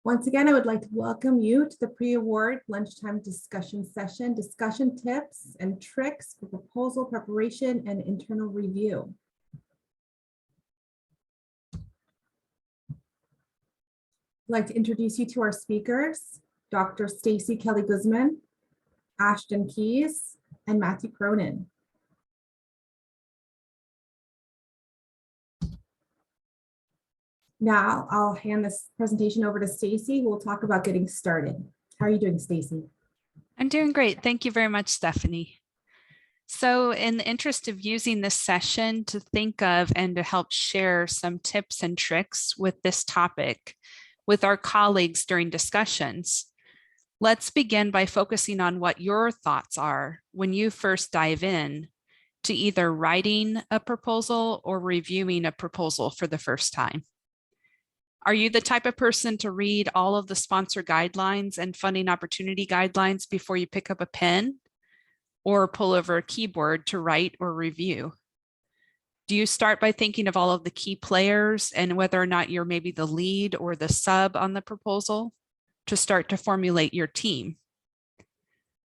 Once again, I would like to welcome you to the pre-award lunchtime discussion session, discussion tips and tricks for proposal preparation and internal review. I'd like to introduce you to our speakers, Dr. Stacy Kelley Guzman, Ashton and Matthew Cronan. Now I'll hand this presentation over to Stacy, who will talk about getting started. How are you doing, Stacy? I'm doing great. Thank you very much, Stephanie. So in the interest of using this session to think of and to help share some tips and tricks with this topic with our colleagues during discussions, let's begin by focusing on what your thoughts are when you first dive in to either writing a proposal or reviewing a proposal for the first time. Are you the type of person to read all of the sponsor guidelines and funding opportunity guidelines before you pick up a pen or pull over a keyboard to write or review? Do you start by thinking of all of the key players and whether or not you're maybe the lead or the sub on the proposal to start to formulate your team?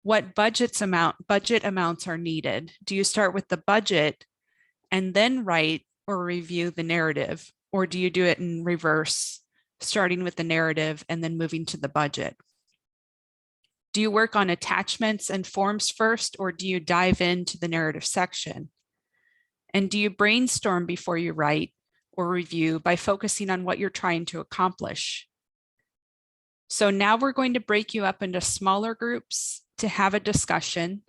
What budget amounts are needed? Do you start with the budget and then write or review the narrative? Or do you do it in reverse, starting with the narrative and then moving to the budget? Do you work on attachments and forms first, or do you dive into the narrative section? And do you brainstorm before you write or review by focusing on what you're trying to accomplish? So now we're going to break you up into smaller groups to have a discussion.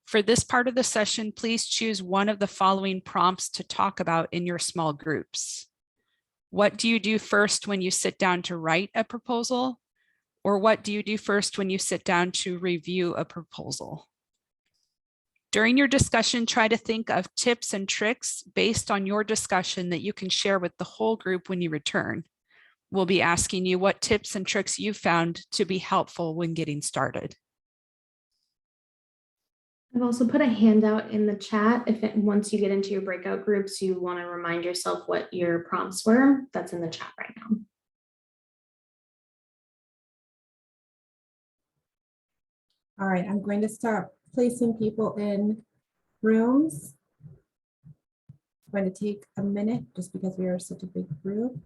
For this part of the session, please choose one of the following prompts to talk about in your small groups. What do you do first when you sit down to write a proposal? Or what do you do first when you sit down to review a proposal? During your discussion, try to think of tips and tricks based on your discussion that you can share with the whole group when you return. We'll be asking you what tips and tricks you found to be helpful when getting started. I've also put a handout in the chat. Once you get into your breakout groups, you want to remind yourself what your prompts were. That's in the chat right now. All right, I'm going to start placing people in rooms. It's going to take a minute just because we are such a big group.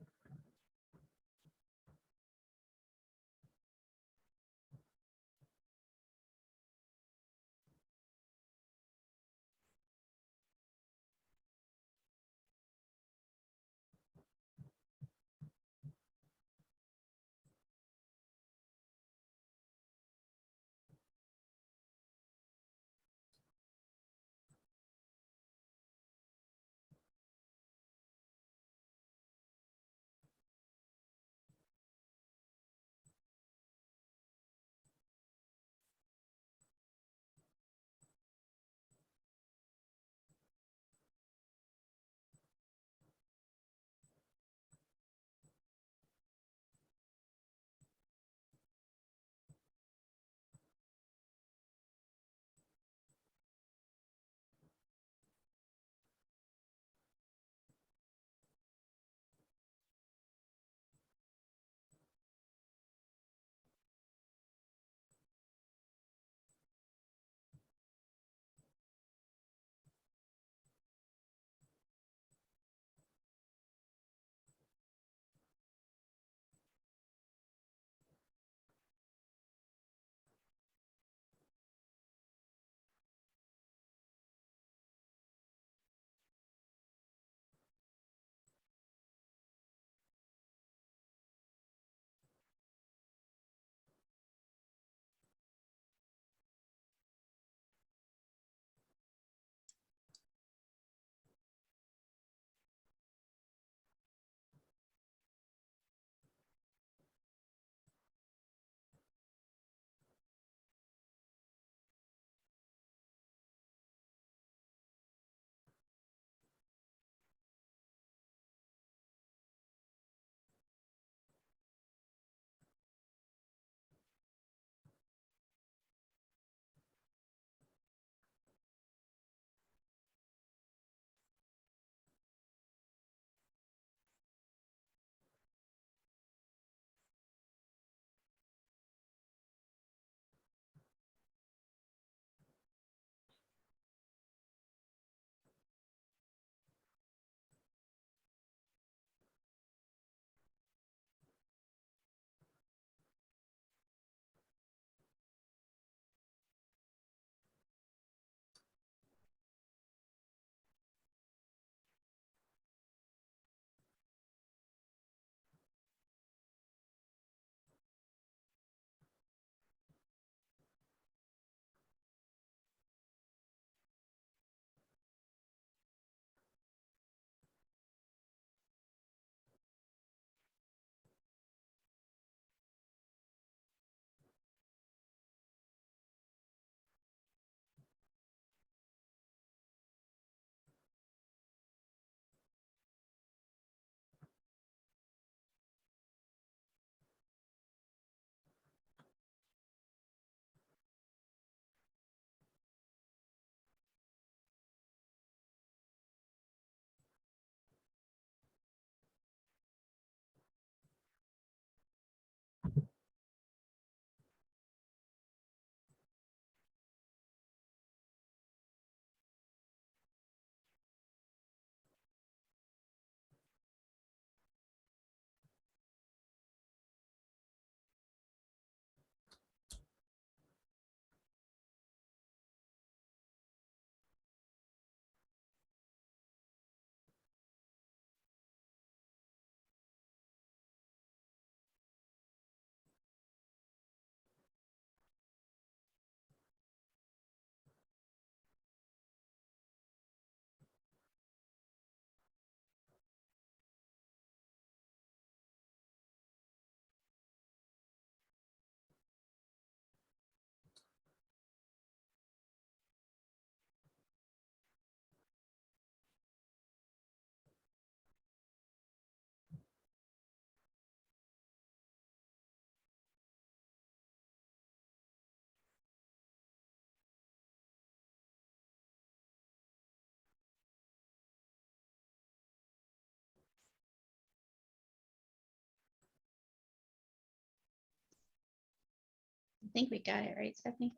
think we got it right, Stephanie.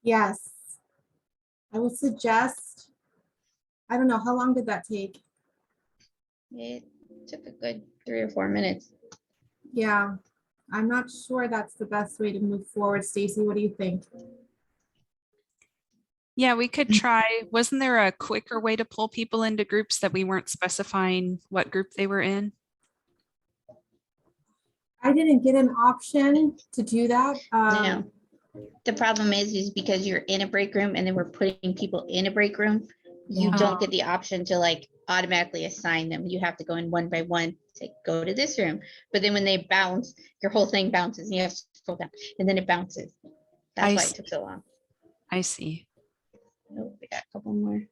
Yes. I would suggest, I don't know, how long did that take? It took a good 3 or 4 minutes. Yeah, I'm not sure that's the best way to move forward. Stacy, what do you think? Yeah, we could try. Wasn't there a quicker way to pull people into groups that we weren't specifying what group they were in? I didn't get an option to do that. No. The problem is because you're in a break room and then we're putting people in a break room, you Yeah. don't get the option to like automatically assign them. You have to go in one by one, say, go to this room. But then when they bounce, your whole thing bounces and you have to scroll down and then it bounces. That's I why see. it took so long. I see. Oh, we got a couple more.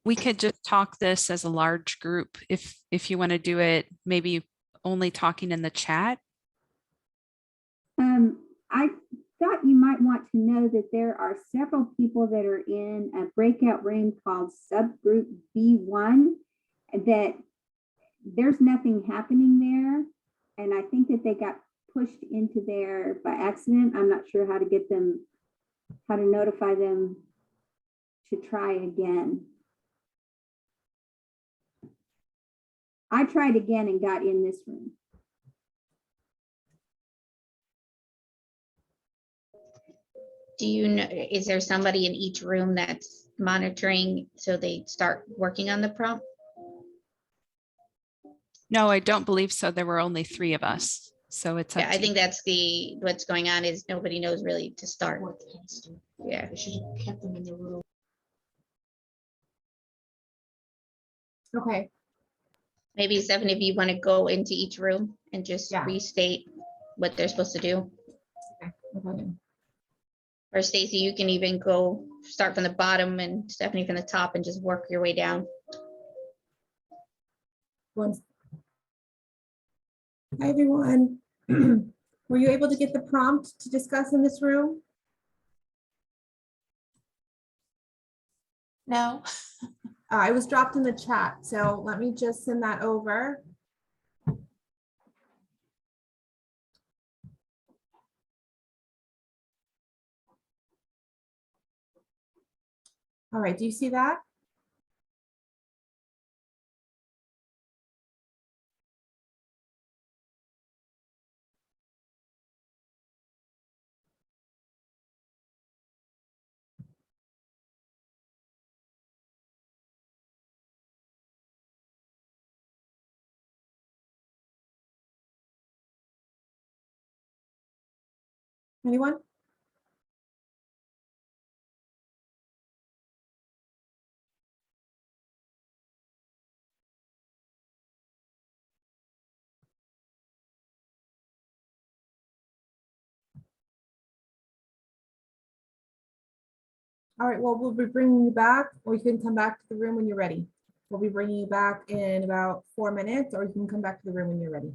We could just talk this as a large group if you want to do it, maybe only talking in the chat. I thought you might want to know that there are several people that are in a breakout room called subgroup B1, that there's nothing happening there. And I think that they got pushed into there by accident. I'm not sure how to get them, how to notify them to try again. I tried again and got in this room. Do you know, is there somebody in each room that's monitoring so they start working on the prompt? No, I don't believe so. There were only 3 of us. So it's up Yeah, I to think you. that's what's going on is nobody knows really to start. Yeah. Okay, Maybe Stephanie, if you want to go into each room and just Yeah. restate what they're supposed to do. okay. Or Stacy, you can even go start from the bottom and Stephanie from the top and just work your way down. Hi, everyone. Were you able to get the prompt to discuss in this room? No. It was dropped in the chat, so let me just send that over. All right, do you see that? Anyone? All right, well, we'll be bringing you back, or you can come back to the room when you're ready. We'll be bringing you back in about 4 minutes, or you can come back to the room when you're ready.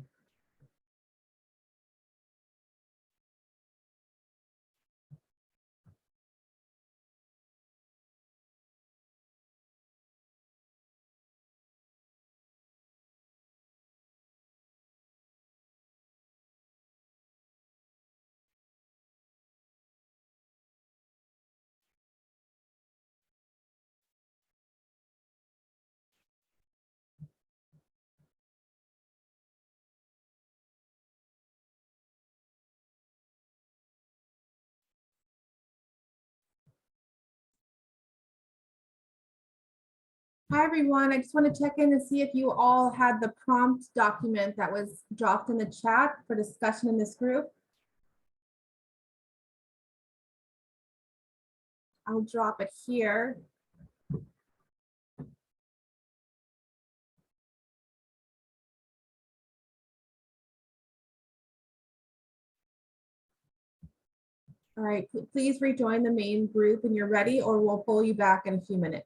Hi, everyone. I just want to check in and see if you all had the prompt document that was dropped in the chat for discussion in this group. I'll drop it here. All right, please rejoin the main group when you're ready, or we'll pull you back in a few minutes.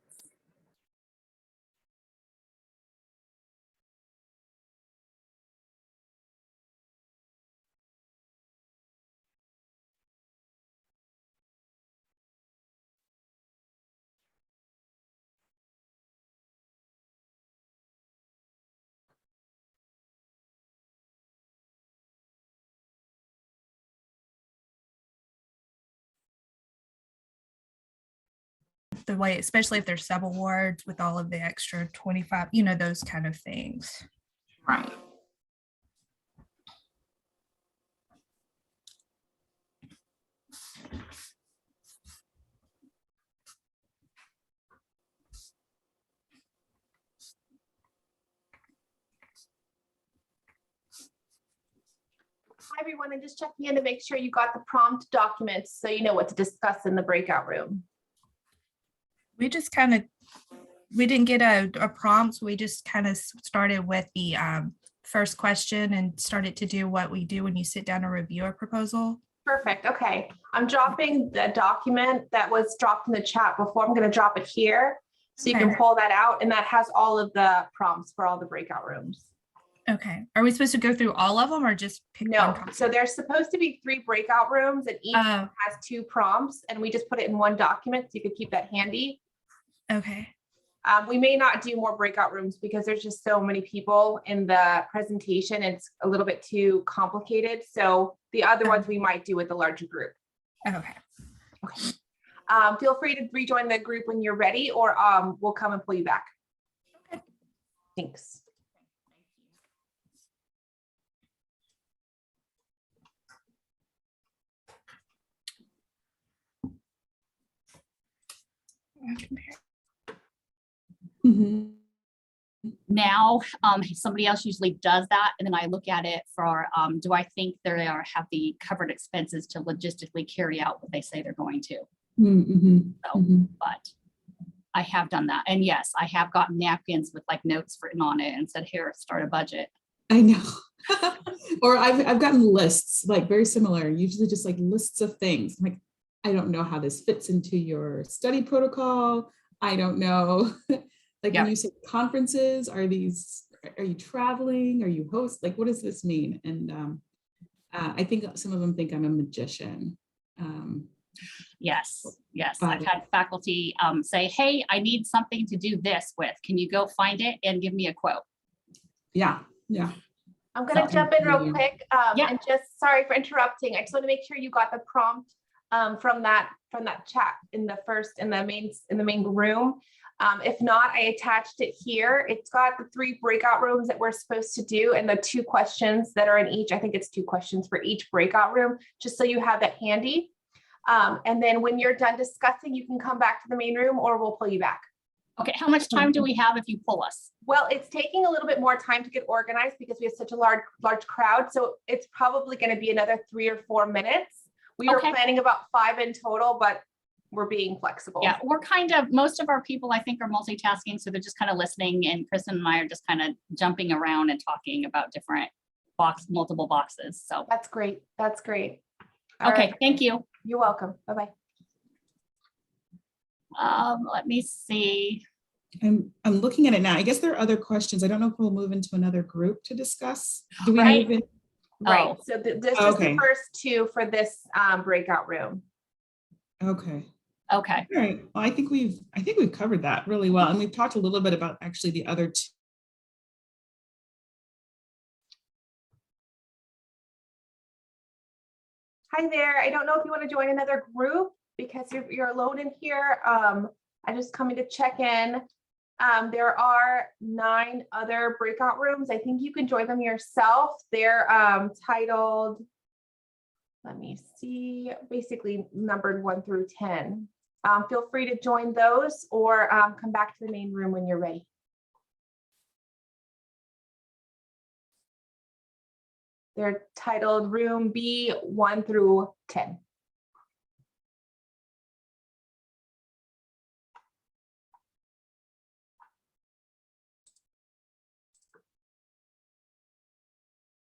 the way, especially if there's sub-awards with all of the extra 25, those kind of things. Right. Hi, everyone. I'm just checking in to make sure you got the prompt documents so you know what to discuss in the breakout room. We just we didn't get a prompt. We just kind of started with the first question and started to do what we do when you sit down and review a proposal. Perfect. Okay. I'm dropping the document that was dropped in the chat before. I'm going to drop it here so you can Okay. pull that out, and that has all of the prompts for all the breakout rooms. Okay. Are we supposed to go through all of them or just pick No. one? So there's supposed to be 3 breakout rooms, and each Oh, has 2 prompts, and we just put it in one document so you could keep that handy. okay. We may not do more breakout rooms because there's just so many people in the presentation. It's a little bit too complicated. So the other ones we might do with a larger group. Okay. Feel free to rejoin the group when you're ready, or we'll come and pull you back. Okay. Thanks. Now, somebody else usually does that, and then I look at it for, do I think they have the covered expenses to logistically carry out what they say they're going to? But I have done that, and yes, I have gotten napkins with like notes written on it and said, "Here, start a budget." I know. Or I've gotten lists, like very similar, usually just like lists of things. I'm like, I don't know how this fits into your study protocol. I don't know. Like when you say conferences, are you traveling? Are you host? Like, what does this mean? And I think some of them think I'm a magician. Yes. I've had faculty say, "Hey, I need something to do this with. Can you go find it and give me a quote?" Yeah. I'm going to jump in real quick. Yeah. And just sorry for interrupting. I just want to make sure you got the prompt from that chat in the main room. If not, I attached it here. It's got the 3 breakout rooms that we're supposed to do and the 2 questions that are in each. I think it's 2 questions for each breakout room, just so you have that handy. And then when you're done discussing, you can come back to the main room or we'll pull you back. Okay, how much time do we have if you pull us? Well, it's taking a little bit more time to get organized because we have such a large crowd. So it's probably going to be another 3 or 4 minutes. We were planning about 5 in total, but we're being flexible. Yeah, we're most of our people, I think, are multitasking. So they're just kind of listening, and Kristen and I are just kind of jumping around and talking about different multiple boxes. So that's great. That's great. All right. Thank you. You're welcome. Bye-bye. Let me see. I'm looking at it now. I guess there are other questions. I don't know if we'll move into another group to discuss. Do we move in? Right. So this is the first 2 for this breakout room. Okay. Okay. All right. Well, I think we've covered that really well. And we've talked a little bit about actually the other 2. Hi there. I don't know if you want to join another group because you're alone in here. I'm just coming to check in. There are 9 other breakout rooms. I think you can join them yourself. They're titled, let me see, basically numbered 1 through 10. Feel free to join those or come back to the main room when you're ready. They're titled room B 1 through 10.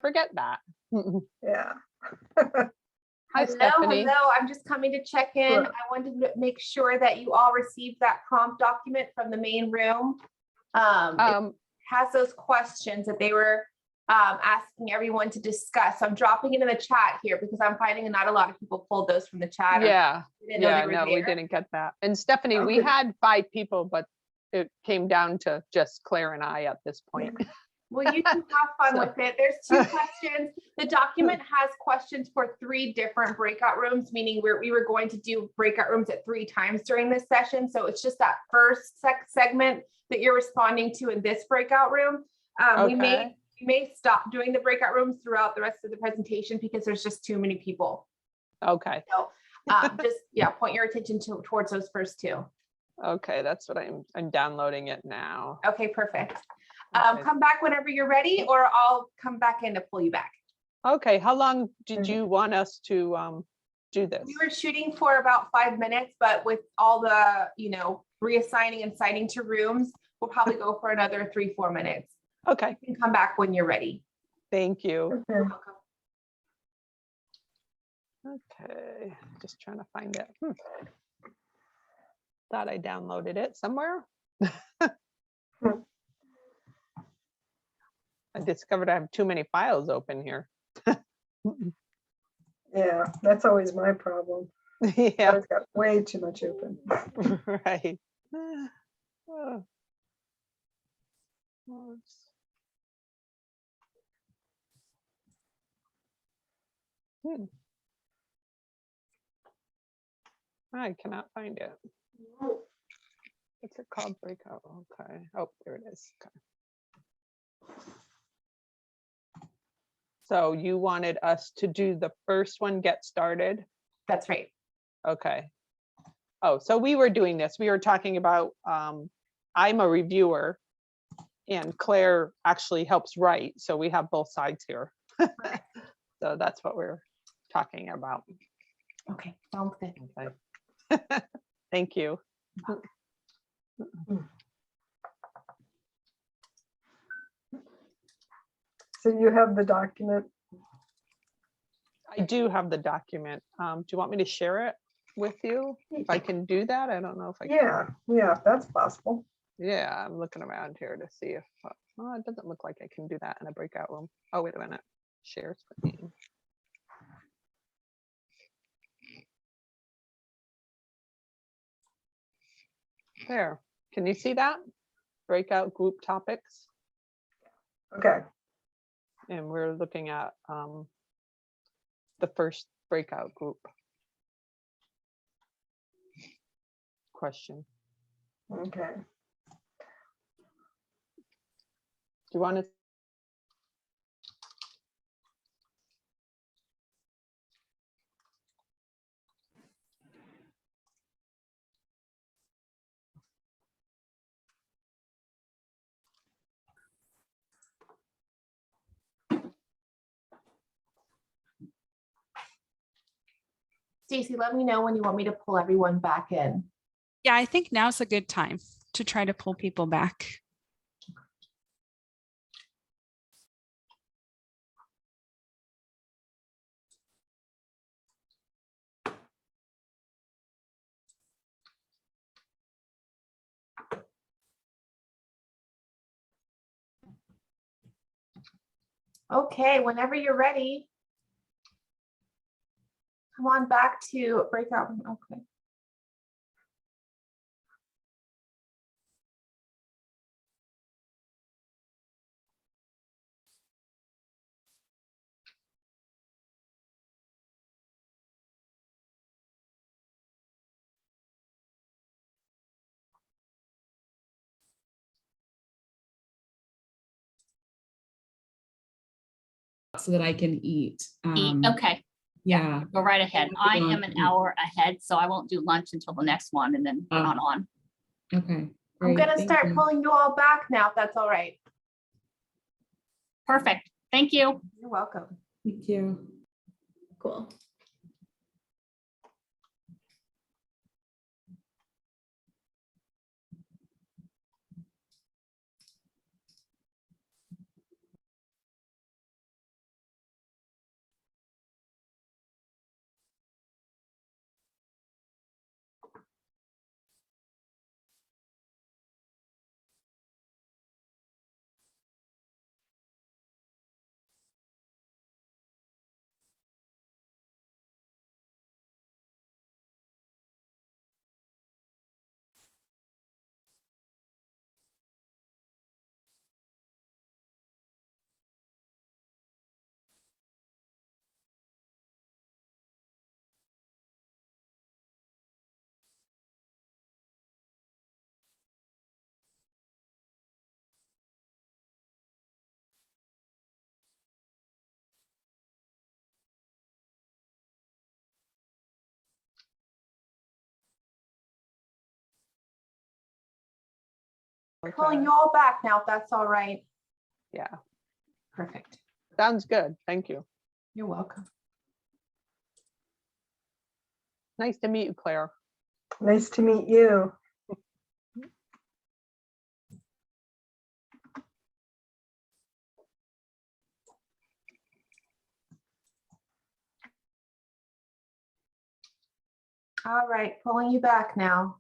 Forget that. Yeah. Hi, Stephanie. Hello. I'm just coming to check in. Sure. I wanted to make sure that you all received that prompt document from the main room. It has those questions that they were asking everyone to discuss. So I'm dropping it in the chat here because I'm finding not a lot of people pulled those from the chat. Yeah. No, we didn't get that. And Stephanie, we had 5 people, but it came down to just Claire and I at this point. Well, you can have fun So- with it. There's 2 questions. The document has questions for 3 different breakout rooms, meaning we were going to do breakout rooms at 3 times during this session. So it's just that first segment that you're responding to in this breakout room. We may stop doing the breakout rooms throughout the rest of the presentation because there's just too many people. Okay, So just, point your attention towards those first 2. okay, that's what I'm downloading it now. Okay, perfect. Okay. Come back whenever you're ready, or I'll come back in to pull you back. Okay, how long did you want us to do this? We were shooting for about 5 minutes, but with all the, reassigning and citing to rooms, we'll probably go for another 3-4 minutes. Okay, You can come back when you're ready. thank you. You're welcome. Okay, just trying to find it. Thought I downloaded it somewhere. I discovered I have too many files open here. Yeah, that's always my problem. Yeah, I've got way too much open. right. Oh. Oops. I cannot find it. What's it called? Breakout. Okay. Oh, there it is. Okay. So you wanted us to do the first one, get started? That's right. Okay. Oh, so we were doing this. We were talking about, I'm a reviewer and Claire actually helps write. So we have both sides here. So that's what we're talking about. Okay, sounds good. Okay. Thank you. So you have the document. I do have the document. Do you want me to share it with you? If I can do that, I don't know if I can. Yeah, if that's possible. Yeah, I'm looking around here to see if, oh, it doesn't look like I can do that in a breakout room. Oh, wait a minute. Share screen. There, can you see that? Breakout group topics. Okay. And we're looking at the first breakout group. Question. Okay. Do you want to? Stacy, let me know when you want me to pull everyone back in. Yeah, I think now's a good time to try to pull people back. Okay, whenever you're ready. Come on back to breakout room. Okay. So that I can eat. Okay, Yeah. go right ahead. I Go am on. an hour ahead, so I won't do lunch until the next one and then we're not on. Okay. I'm great, gonna thank start you. pulling you all back now, if that's all right. Perfect. Thank you. You're welcome. Thank you. Cool. Pulling Okay. you all back now, if that's all right. Yeah, Perfect. sounds good. Thank you. You're welcome. Nice to meet you, Claire. Nice to meet you. All right, pulling you back now.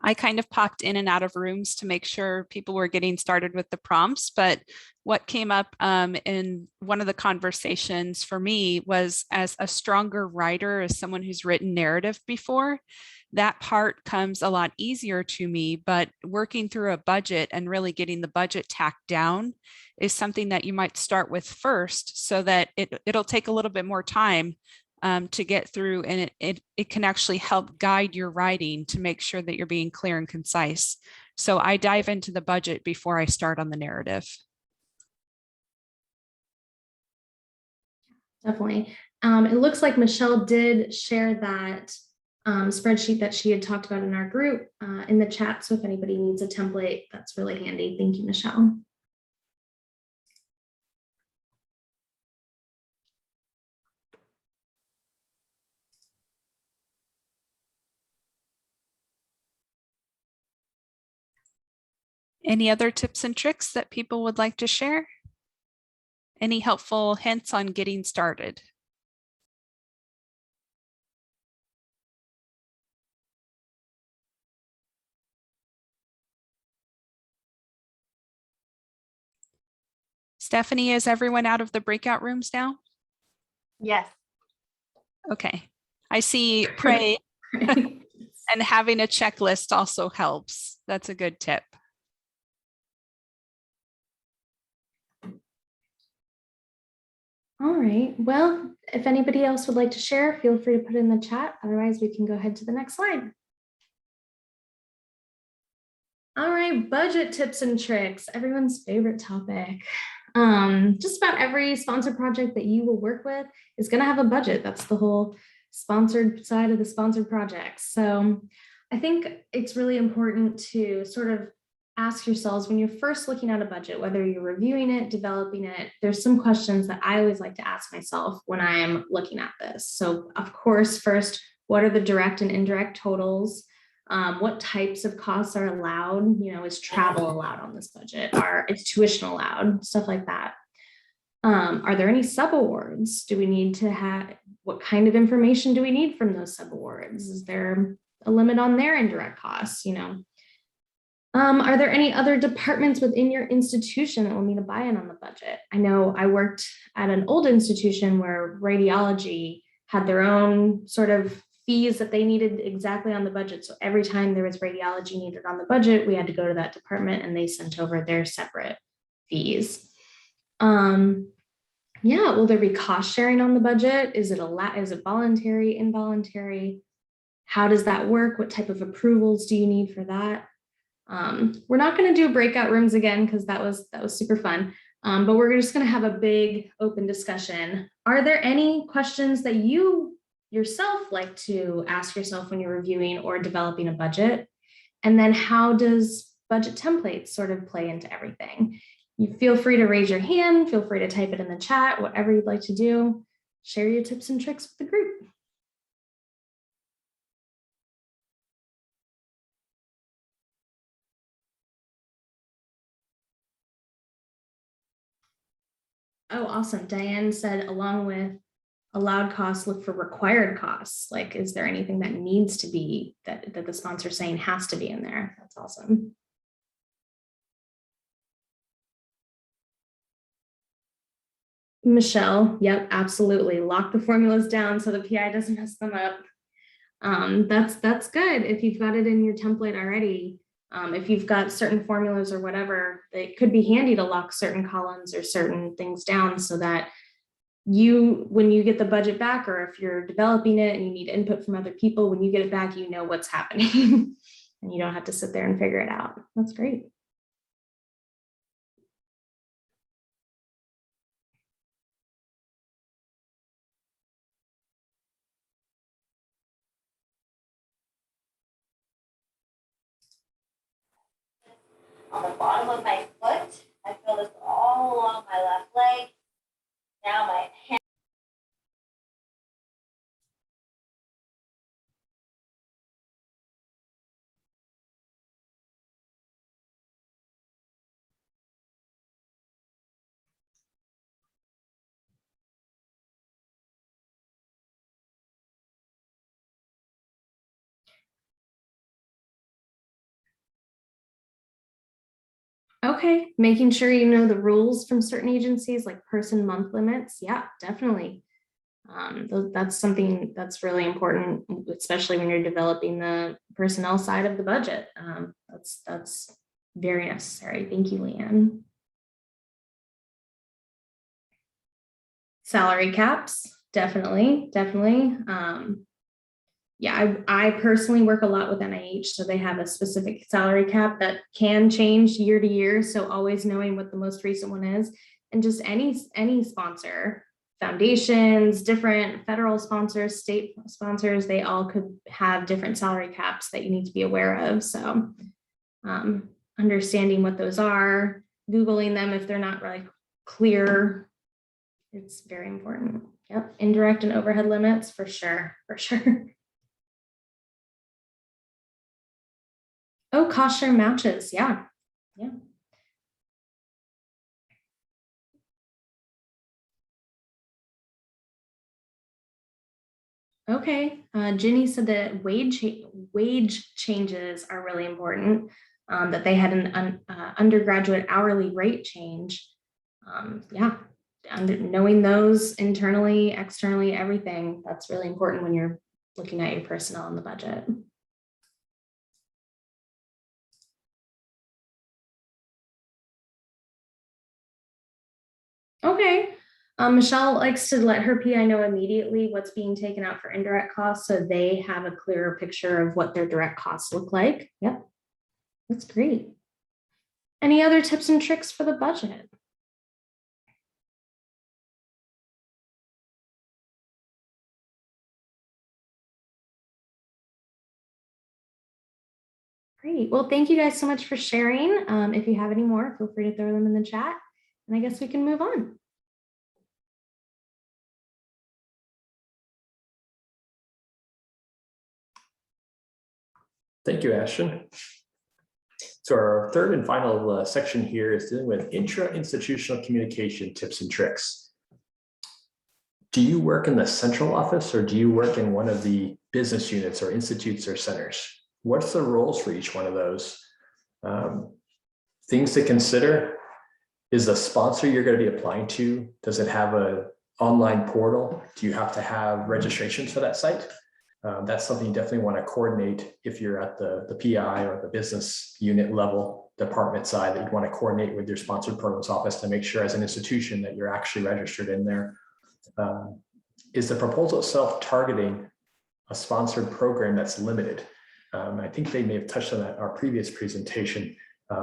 I kind of popped in and out of rooms to make sure people were getting started with the prompts. But what came up in one of the conversations for me was, as a stronger writer, as someone who's written narrative before, that part comes a lot easier to me. But working through a budget and really getting the budget tacked down is something that you might start with first, so that it'll take a little bit more time to get through, and it can actually help guide your writing to make sure that you're being clear and concise. So I dive into the budget before I start on the narrative. Definitely. It looks like Michelle did share that spreadsheet that she had talked about in our group in the chat. So if anybody needs a template, that's really handy. Thank you, Michelle. Any other tips and tricks that people would like to share? Any helpful hints on getting started? Stephanie, is everyone out of the breakout rooms now? Yes. Okay. I see pray and having a checklist also helps. That's a good tip. All right. Well, if anybody else would like to share, feel free to put it in the chat. Otherwise, we can go ahead to the next slide. All right, budget tips and tricks, everyone's favorite topic. Just about every sponsored project that you will work with is going to have a budget. That's the whole sponsored side of the sponsored projects. So I think it's really important to sort of ask yourselves, when you're first looking at a budget, whether you're reviewing it, developing it, there's some questions that I always like to ask myself when I'm looking at this. So of course, first, what are the direct and indirect totals? What types of costs are allowed? You know, is travel allowed on this budget? Is tuition allowed? Stuff like that. Are there any subawards? Do we need to have, what kind of information do we need from those subawards? Is there a limit on their indirect costs? You know, are there any other departments within your institution that will need a buy-in on the budget? I know I worked at an old institution where radiology had their own sort of fees that they needed exactly on the budget. So every time there was radiology needed on the budget, we had to go to that department and they sent over their separate fees. Yeah, will there be cost sharing on the budget? Is it voluntary, involuntary? How does that work? What type of approvals do you need for that? We're not going to do breakout rooms again because that was super fun. But we're just going to have a big open discussion. Are there any questions that you yourself like to ask yourself when you're reviewing or developing a budget? And then how does budget templates sort of play into everything? You feel free to raise your hand, feel free to type it in the chat, whatever you'd like to do. Share your tips and tricks with the group. Oh, awesome. Diane said, along with allowed costs, look for required costs. Like, is there anything that needs to be, that the sponsor's saying has to be in there? That's awesome. Michelle, yep, absolutely. Lock the formulas down so the PI doesn't mess them up. That's good. If you've got it in your template already, if you've got certain formulas or whatever, it could be handy to lock certain columns or certain things down so that when you get the budget back, or if you're developing it and you need input from other people, when you get it back, you know what's happening and you don't have to sit there and figure it out. That's great. On the bottom of my foot. I feel this all along my left leg. Now my hand. Okay, making sure you know the rules from certain agencies like person month limits. Yeah, definitely. That's something that's really important, especially when you're developing the personnel side of the budget. That's very necessary. Thank you, Leanne. Salary caps, definitely. Yeah, I personally work a lot with NIH, so they have a specific salary cap that can change year to year. So always knowing what the most recent one is, and just any sponsor, foundations, different federal sponsors, state sponsors, they all could have different salary caps that you need to be aware of. So understanding what those are, Googling them if they're not really clear, it's very important. Yep, indirect and overhead limits for sure. Oh, cost share matches. Yeah. Okay. Ginny said that wage changes are really important, that they had an undergraduate hourly rate change. Yeah. Knowing those internally, externally, everything, that's really important when you're looking at your personnel in the budget. Okay. Michelle likes to let her PI know immediately what's being taken out for indirect costs so they have a clearer picture of what their direct costs look like. Yep, that's great. Any other tips and tricks for the budget? Great. Well, thank you guys so much for sharing. If you have any more, feel free to throw them in the chat, and I guess we can move on. Thank you, Ashton. So our third and final section here is dealing with intra-institutional communication tips and tricks. Do you work in the central office or do you work in one of the business units or institutes or centers? What's the roles for each one of those? Things to consider: is the sponsor you're going to be applying to, does it have an online portal? Do you have to have registrations for that site? That's something you definitely want to coordinate if you're at the PI or the business unit level department side, that you'd want to coordinate with your sponsored programs office to make sure as an institution that you're actually registered in there. Is the proposal itself targeting a sponsored program that's limited? I think they may have touched on that in our previous presentation.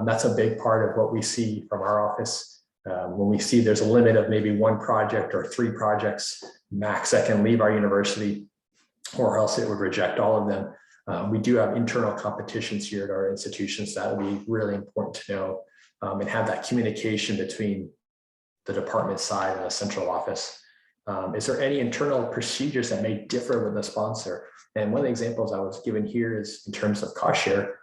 That's a big part of what we see from our office. When we see there's a limit of maybe 1 project or 3 projects max that can leave our university, or else it would reject all of them. We do have internal competitions here at our institutions that would be really important to know, and have that communication between the department side and the central office. Is there any internal procedures that may differ with the sponsor? And one of the examples I was given here is in terms of cost share.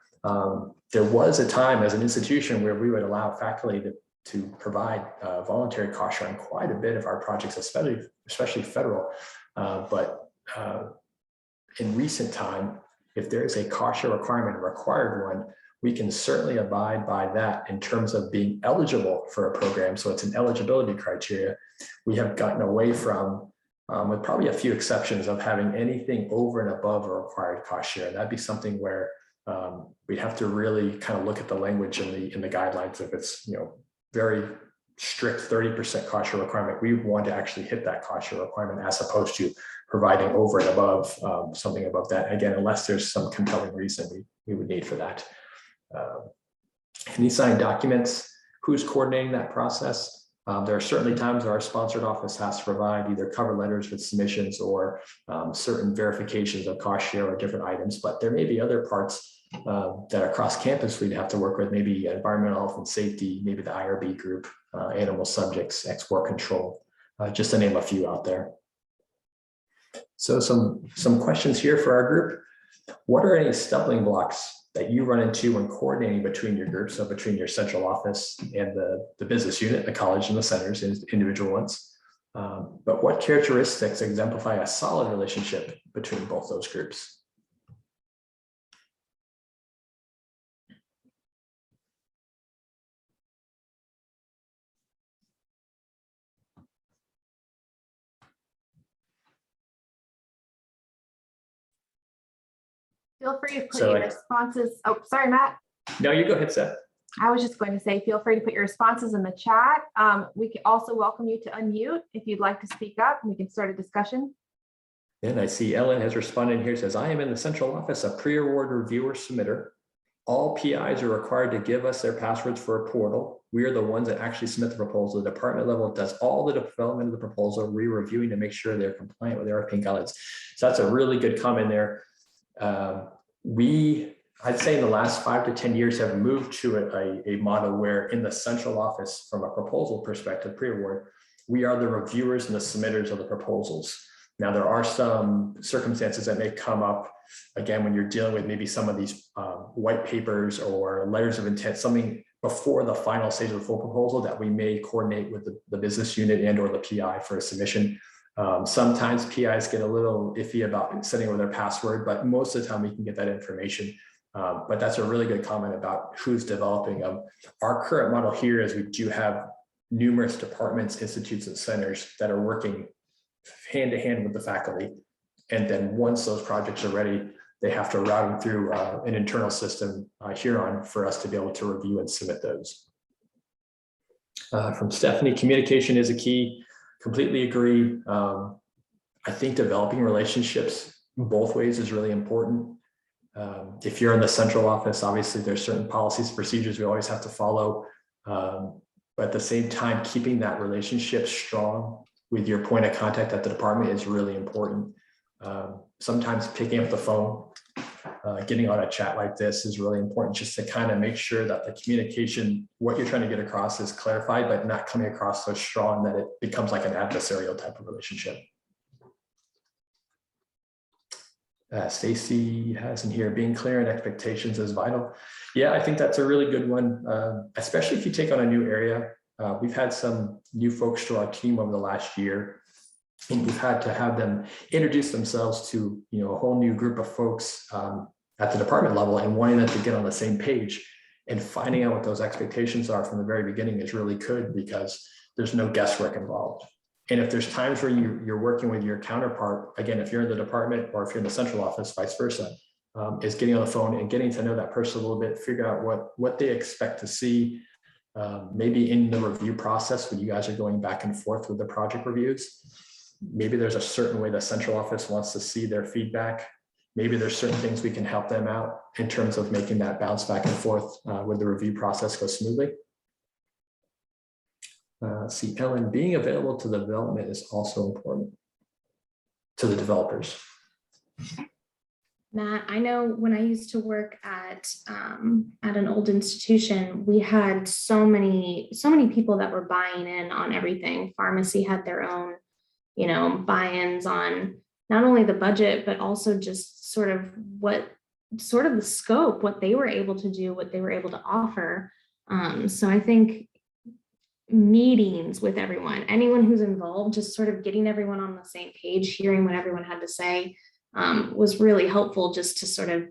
There was a time as an institution where we would allow faculty to provide voluntary cost share on quite a bit of our projects, especially federal. But in recent time, if there is a cost share requirement, a required one, we can certainly abide by that in terms of being eligible for a program. So it's an eligibility criteria. We have gotten away from, with probably a few exceptions, of having anything over and above a required cost share. That'd be something where we'd have to really kind of look at the language in the guidelines. If it's, very strict 30% cost share requirement, we want to actually hit that cost share requirement as opposed to providing over and above something above that. Again, unless there's some compelling reason we would need for that. Any signed documents, who's coordinating that process? There are certainly times where our sponsored office has to provide either cover letters with submissions or certain verifications of cost share or different items, but there may be other parts that across campus we'd have to work with, maybe environmental health and safety, maybe the IRB group, animal subjects, export control, just to name a few out there. So some questions here for our group. What are any stumbling blocks that you run into when coordinating between your groups, so between your central office and the business unit, the college and the centers, individual ones? But what characteristics exemplify a solid relationship between both those groups? Feel free to put So your responses. Oh, sorry, Matt. No, you go ahead, Seth. I was just going to say, feel free to put your responses in the chat. We can also welcome you to unmute if you'd like to speak up, and we can start a discussion. And I see Ellen has responded here, says, I am in the central office, a pre-award reviewer submitter. All PIs are required to give us their passwords for a portal. We are the ones that actually submit the proposal. The department level does all the development of the proposal, re-reviewing to make sure they're compliant with RFP guidelines. So that's a really good comment there. I'd say in the last 5 to 10 years have moved to a model where in the central office, from a proposal perspective, pre-award, we are the reviewers and the submitters of the proposals. Now, there are some circumstances that may come up, again, when you're dealing with maybe some of these white papers or letters of intent, something before the final stage of the full proposal that we may coordinate with the business unit and or the PI for a submission. Sometimes PIs get a little iffy about setting over their password, but most of the time we can get that information. But that's a really good comment about who's developing them. Our current model here is we do have numerous departments, institutes, and centers that are working hand to hand with the faculty. And then once those projects are ready, they have to route them through an internal system here on for us to be able to review and submit those. From Stephanie, communication is a key. Completely agree. I think developing relationships both ways is really important. If you're in the central office, obviously there's certain policies, procedures we always have to follow. But at the same time, keeping that relationship strong with your point of contact at the department is really important. Sometimes picking up the phone, getting on a chat like this is really important, just to kind of make sure that the communication, what you're trying to get across, is clarified, but not coming across so strong that it becomes like an adversarial type of relationship. Stacy has in here, being clear in expectations is vital. Yeah, I think that's a really good one, especially if you take on a new area. We've had some new folks to our team over the last year, and we've had to have them introduce themselves to a whole new group of folks at the department level, and wanting them to get on the same page, and finding out what those expectations are from the very beginning is really good, because there's no guesswork involved. And if there's times where you're working with your counterpart, again, if you're in the department or if you're in the central office, vice versa, is getting on the phone and getting to know that person a little bit, figure out what they expect to see. Maybe in the review process, when you guys are going back and forth with the project reviews, maybe there's a certain way the central office wants to see their feedback. maybe there's certain things we can help them out in terms of making that bounce back and forth with the review process go smoothly. See, Ellen, being available to the development is also important to the developers. Matt, I know when I used to work at an old institution, we had so many people that were buying in on everything. Pharmacy had their own, buy-ins on not only the budget, but also just sort of the scope, what they were able to do, what they were able to offer. So I think meetings with anyone who's involved, just sort of getting everyone on the same page, hearing what everyone had to say, was really helpful, just to sort of,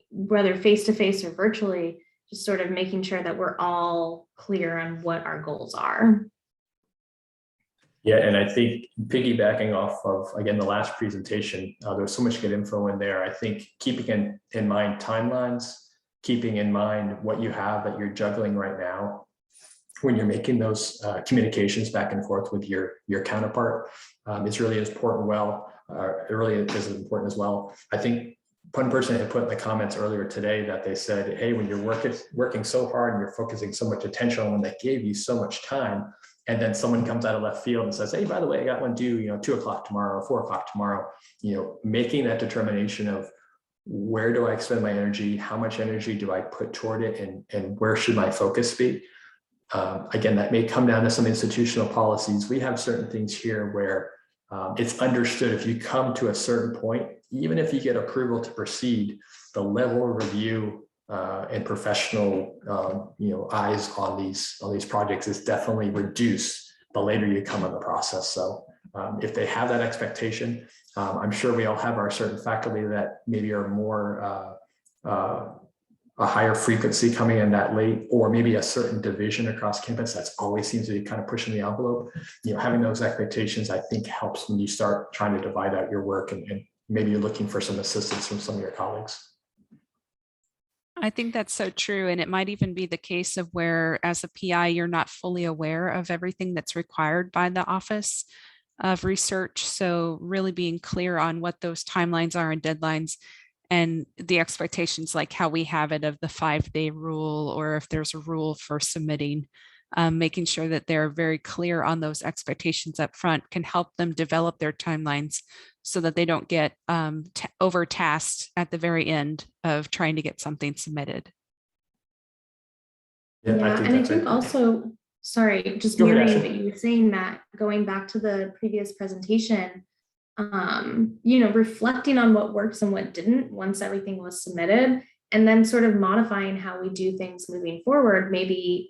whether face-to-face or virtually, just sort of making sure that we're all clear on what our goals are. Yeah, and I think piggybacking off of, again, the last presentation, there was so much good info in there. I think keeping in mind timelines, keeping in mind what you have that you're juggling right now, when you're making those communications back and forth with your counterpart, it's really important. It really is important as well. I think one person had put in the comments earlier today that they said, hey, when you're working so hard and you're focusing so much attention on one that gave you so much time, and then someone comes out of left field and says, hey, by the way, I got one due, 2 o'clock tomorrow or 4 o'clock tomorrow, making that determination of where do I expend my energy, how much energy do I put toward it, and where should my focus be? Again, that may come down to some institutional policies. We have certain things here where it's understood if you come to a certain point, even if you get approval to proceed, the level of review and professional eyes on these projects is definitely reduced the later you come in the process. So if they have that expectation, I'm sure we all have our certain faculty that maybe are more a higher frequency coming in that late, or maybe a certain division across campus that's always seems to be kind of pushing the envelope. Having those expectations, I think, helps when you start trying to divide out your work, and maybe you're looking for some assistance from some of your colleagues. I think that's so true. And it might even be the case of where, as a PI, you're not fully aware of everything that's required by the Office of Research. So really being clear on what those timelines are and deadlines, and the expectations, like how we have it of the 5-day rule, or if there's a rule for submitting, making sure that they're very clear on those expectations up front can help them develop their timelines so that they don't get overtasked at the very end of trying to get something submitted. Yeah, and I think also, sorry, just mirroring what you were saying, Matt, going back to the previous presentation, reflecting on what works and what didn't once everything was submitted, and then sort of modifying how we do things moving forward. Maybe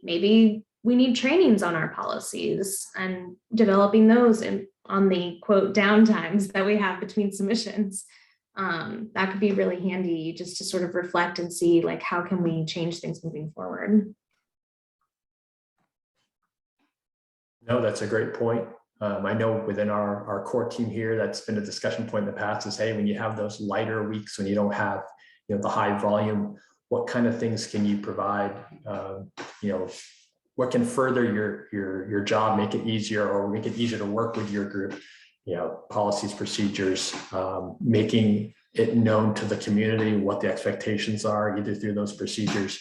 we need trainings on our policies and developing those on the quote downtimes that we have between submissions. That could be really handy, just to sort of reflect and see, like, how can we change things moving forward? No, that's a great point. I know within our core team here, that's been a discussion point in the past, is, hey, when you have those lighter weeks, when you don't have the high volume, what kind of things can you provide? What can further your job, make it easier, or make it easier to work with your group? Policies, procedures, making it known to the community what the expectations are, either through those procedures,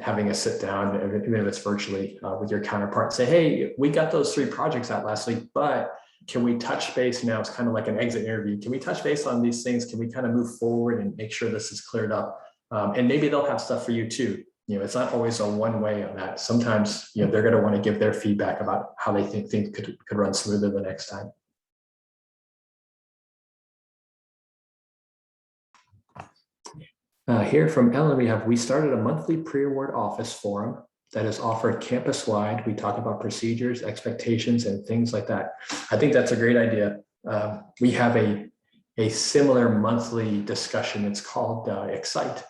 having a sit down, even if it's virtually, with your counterpart, say, hey, we got those 3 projects out last week, but can we touch base now? It's kind of like an exit interview. Can we touch base on these things? Can we kind of move forward and make sure this is cleared up? And maybe they'll have stuff for you too. It's not always a one way on that. Sometimes, they're going to want to give their feedback about how they think things could run smoother the next time. Here from Ellen, we started a monthly pre-award office forum that is offered campus-wide. We talk about procedures, expectations, and things like that. I think that's a great idea. We have a similar monthly discussion. It's called Excite.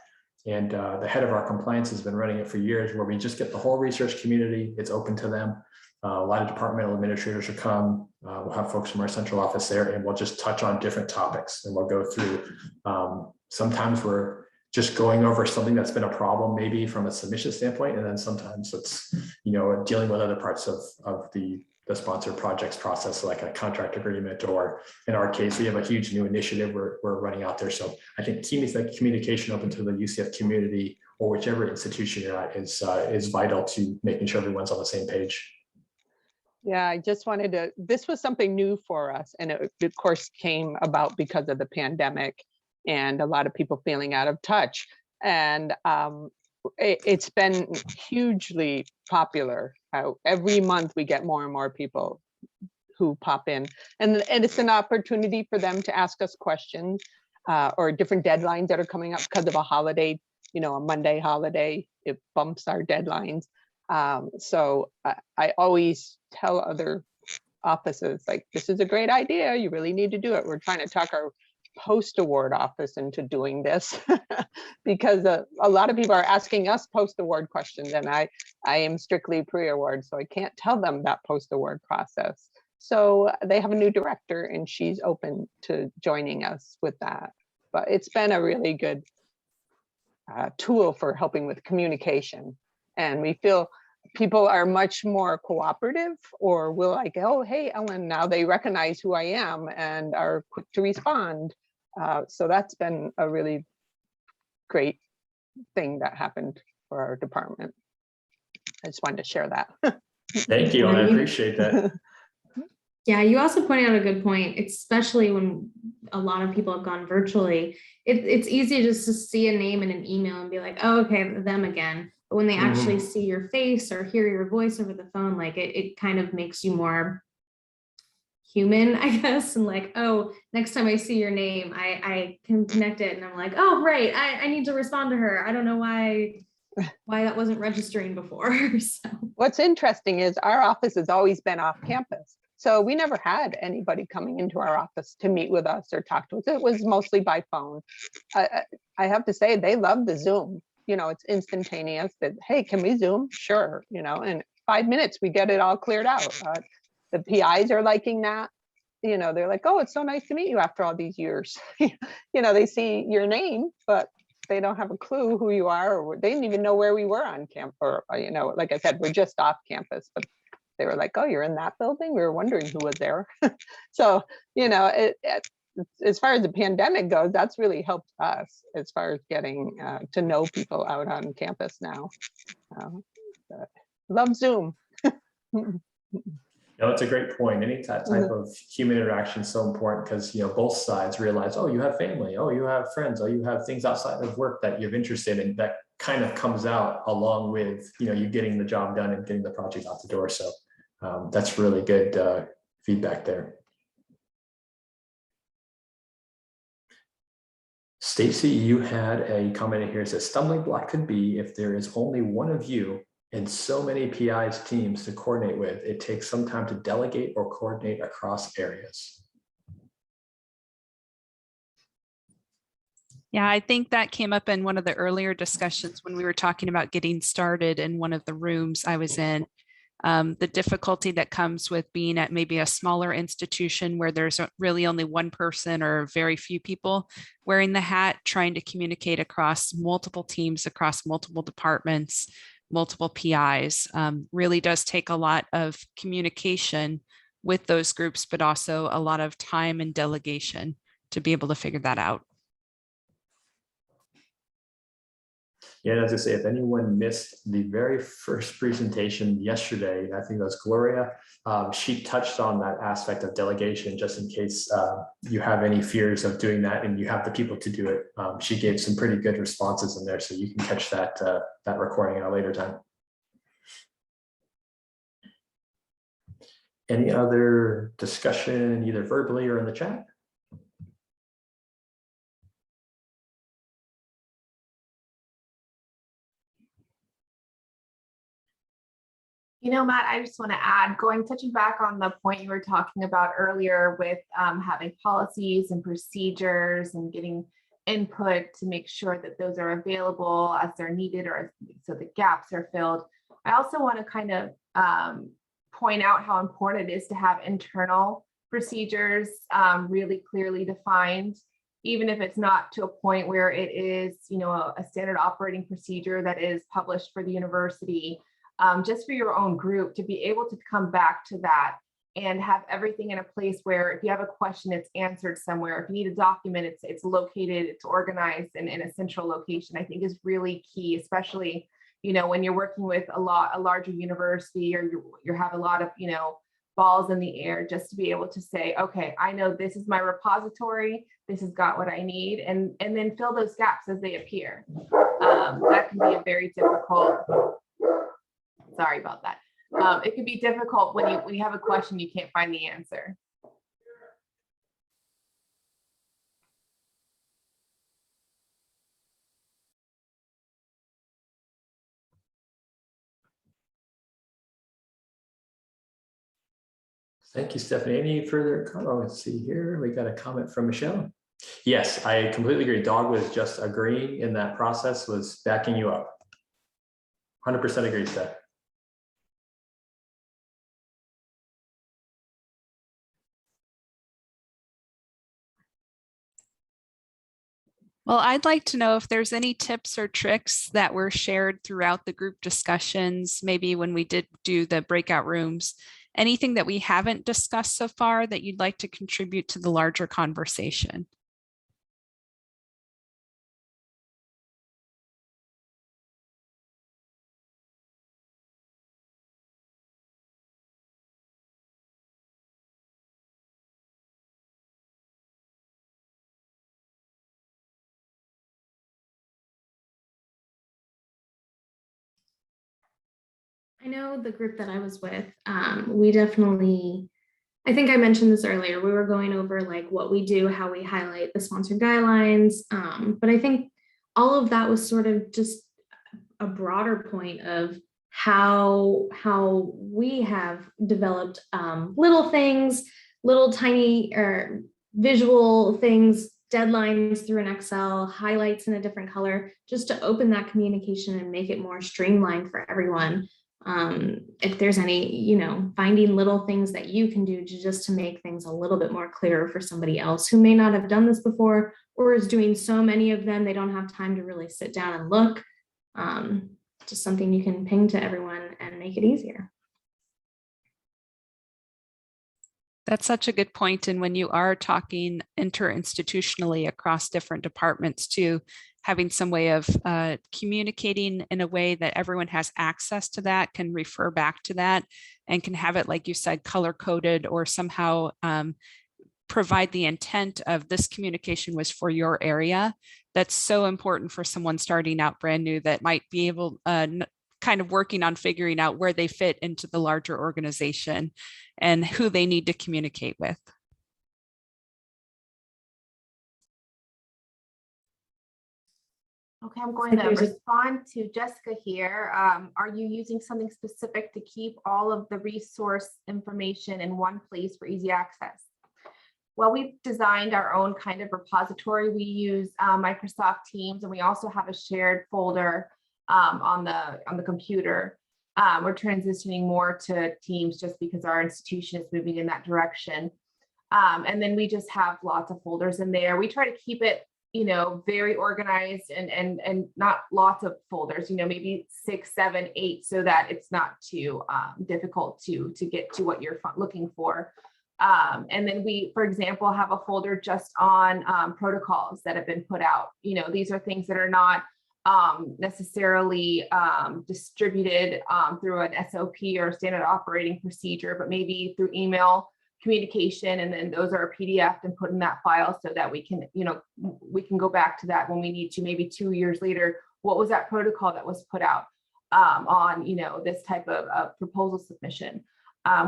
And the head of our compliance has been running it for years, where we just get the whole research community. It's open to them. A lot of departmental administrators will come. We'll have folks from our central office there, and we'll just touch on different topics, and we'll go through. Sometimes we're just going over something that's been a problem, maybe from a submission standpoint, and then sometimes it's dealing with other parts of the the sponsored projects process, like a contract agreement, or in our case, we have a huge new initiative we're running out there. So I think teams like communication open to the UCF community or whichever institution you're at is vital to making sure everyone's on the same page. Yeah, I just wanted to, this was something new for us. And it of course came about because of the pandemic and a lot of people feeling out of touch. And it's been hugely popular. Every month we get more and more people who pop in, and it's an opportunity for them to ask us questions or different deadlines that are coming up because of a holiday, a Monday holiday. It bumps our deadlines. So I always tell other offices, like, this is a great idea. You really need to do it. We're trying to talk our post-award office into doing this because a lot of people are asking us post-award questions, and I am strictly pre-award, so I can't tell them that post-award process. So they have a new director and she's open to joining us with that. But it's been a really good tool for helping with communication. And we feel people are much more cooperative, or will like, oh, hey, Ellen, now they recognize who I am and are quick to respond. So that's been a really great thing that happened for our department. I just wanted to share that. Thank you. I appreciate that. Yeah, you also pointed out a good point, especially when a lot of people have gone virtually. It's easy just to see a name in an email and be like, oh, okay, them again. But when they actually see your face or hear your voice over the phone, like it kind of makes you more human, I guess. And like, oh, next time I see your name, I can connect it. And I'm like, oh, right, I need to respond to her. I don't know why that wasn't registering before. So what's interesting is our office has always been off campus. So we never had anybody coming into our office to meet with us or talk to us. It was mostly by phone. I have to say, they love the Zoom. It's instantaneous that, hey, can we Zoom? Sure. In 5 minutes, we get it all cleared out. The PIs are liking that. They're like, oh, it's so nice to meet you after all these years. They see your name, but they don't have a clue who you are, or they didn't even know where we were on campus. Or, like I said, we're just off campus, but they were like, oh, you're in that building? We were wondering who was there. So, as far as the pandemic goes, that's really helped us as far as getting to know people out on campus now. Love Zoom. No, it's a great point. Any type of human interaction is so important because, both sides realize, oh, you have family, oh, you have friends, oh, you have things outside of work that you're interested in. That kind of comes out along with, you getting the job done and getting the project out the door. So that's really good feedback there. Stacy, you had a comment here. It says, stumbling block could be if there is only one of you and so many PIs teams to coordinate with, it takes some time to delegate or coordinate across areas. Yeah, I think that came up in one of the earlier discussions when we were talking about getting started in one of the rooms I was in. The difficulty that comes with being at maybe a smaller institution where there's really only one person or very few people wearing the hat, trying to communicate across multiple teams, across multiple departments, multiple PIs, really does take a lot of communication with those groups, but also a lot of time and delegation to be able to figure that out. Yeah, and as I say, if anyone missed the very first presentation yesterday, I think that was Gloria, she touched on that aspect of delegation, just in case you have any fears of doing that and you have the people to do it. She gave some pretty good responses in there, so you can catch that, that recording at a later time. Any other discussion, either verbally or in the chat? Matt, I just want to add, touching back on the point you were talking about earlier with having policies and procedures and getting input to make sure that those are available as they're needed or so the gaps are filled. I also want to kind of point out how important it is to have internal procedures really clearly defined, even if it's not to a point where it is, a standard operating procedure that is published for the university. just for your own group to be able to come back to that and have everything in a place where if you have a question, it's answered somewhere. If you need a document, it's located, it's organized in a central location, I think is really key, especially, you know, when you're working with a larger university, or you have a lot of, you know, balls in the air, just to be able to say, okay, I know this is my repository, this has got what I need, and then fill those gaps as they appear. That can be a very difficult, sorry about that. It can be difficult when you have a question, you can't find the answer. Thank you, Stephanie. Any further comment? Let's see here. We got a comment from Michelle. Yes, I completely agree. Dog was just agreeing in that process, was backing you up. 100% agree, Steph. Well, I'd like to know if there's any tips or tricks that were shared throughout the group discussions, maybe when we did do the breakout rooms, anything that we haven't discussed so far that you'd like to contribute to the larger conversation. I know the group that I was with, we definitely, I think I mentioned this earlier, we were going over like what we do, how we highlight the sponsored guidelines. But I think all of that was sort of just a broader point of how we have developed little things, little tiny or visual things, deadlines through an Excel, highlights in a different color, just to open that communication and make it more streamlined for everyone. If there's any, you know, finding little things that you can do just to make things a little bit more clearer for somebody else who may not have done this before, or is doing so many of them, they don't have time to really sit down and look. Just something you can ping to everyone and make it easier. That's such a good point. And when you are talking inter-institutionally across different departments too, having some way of communicating in a way that everyone has access to that, can refer back to that, and can have it, like you said, color coded, or somehow provide the intent of this communication was for your area. That's so important for someone starting out brand new that might be able, kind of working on figuring out where they fit into the larger organization and who they need to communicate with. Okay, I'm going to respond to Jessica here. Are you using something specific to keep all of the resource information in one place for easy access? Well, we've designed our own kind of repository. We use Microsoft Teams, and we also have a shared folder on the computer. We're transitioning more to Teams just because our institution is moving in that direction. And then we just have lots of folders in there. We try to keep it, you know, very organized and not lots of folders, you know, maybe 6, 7, 8, so that it's not too difficult to get to what you're looking for. And then we, for example, have a folder just on protocols that have been put out. You know, these are things that are not necessarily distributed through an SOP or standard operating procedure, but maybe through email communication, and then those are PDF'd and put in that file so that we can, you know, we can go back to that when we need to, maybe 2 years later. What was that protocol that was put out on, you know, this type of proposal submission?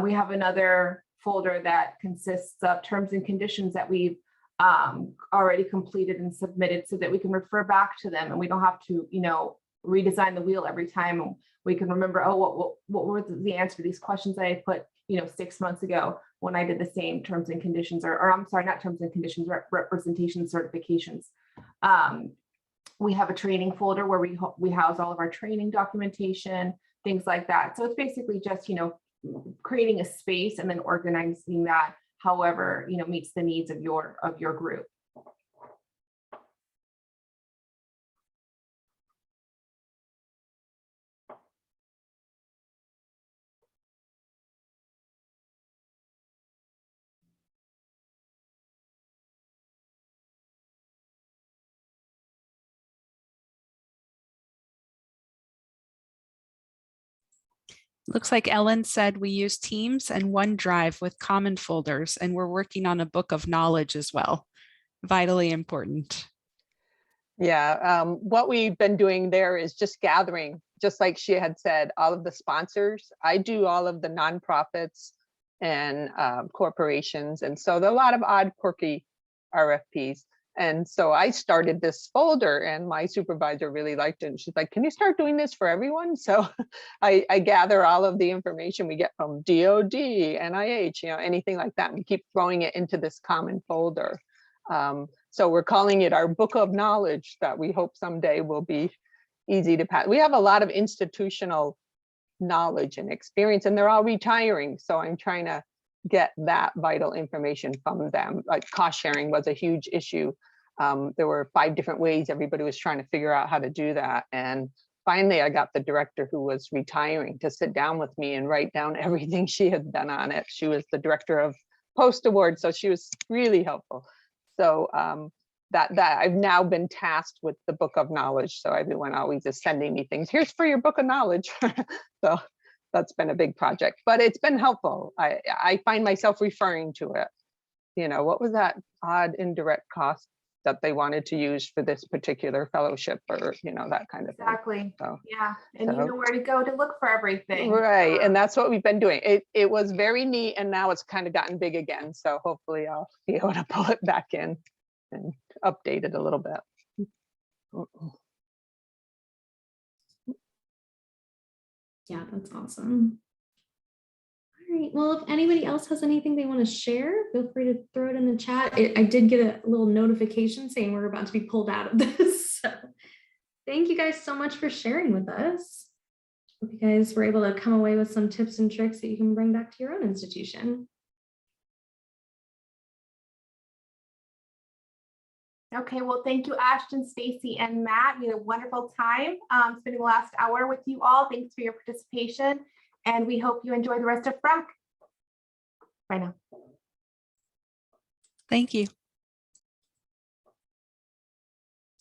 We have another folder that consists of terms and conditions that we've already completed and submitted, so that we can refer back to them and we don't have to, you know, redesign the wheel every time. And we can remember, oh, what were the answer to these questions that I put, you know, 6 months ago when I did the same terms and conditions, or I'm sorry, not terms and conditions, representation certifications. We have a training folder where we house all of our training documentation, things like that. So it's basically just, you know, creating a space and then organizing that however, you know, meets the needs of your group. Looks like Ellen said we use Teams and OneDrive with common folders, and we're working on a book of knowledge as well. Vitally important. Yeah, what we've been doing there is just gathering, just like she had said, all of the sponsors. I do all of the nonprofits and corporations. And so there are a lot of odd, quirky RFPs. And so I started this folder and my supervisor really liked it. And she's like, can you start doing this for everyone? So I gather all of the information we get from DOD, NIH, you know, anything like that, and keep throwing it into this common folder. So we're calling it our book of knowledge that we hope someday will be easy to pass. We have a lot of institutional knowledge and experience, and they're all retiring. So I'm trying to get that vital information from them. Like cost sharing was a huge issue. There were 5 different ways everybody was trying to figure out how to do that. And finally, I got the director who was retiring to sit down with me and write down everything she had done on it. She was the director of Post Award, so she was really helpful. So that I've now been tasked with the book of knowledge. So everyone always is sending me things. Here's for your book of knowledge. So that's been a big project, but it's been helpful. I find myself referring to it. You know, what was that odd indirect cost that they wanted to use for this particular fellowship, or, you know, that kind of thing. Exactly. So, Yeah. And you know where to go to look for everything. right. And that's what we've been doing. It was very neat, and now it's kind of gotten big again. So hopefully I'll be able to pull it back in and update it a little bit. Yeah, that's awesome. All right, well, if anybody else has anything they want to share, feel free to throw it in the chat. I did get a little notification saying we're about to be pulled out of this. So thank you guys so much for sharing with us. Hope you guys were able to come away with some tips and tricks that you can bring back to your own institution. Okay, well, thank you, Ashton, Stacy, and Matt. We had a wonderful time spending the last hour with you all. Thanks for your participation, and we hope you enjoy the rest of BRAC. Bye now. Thank you.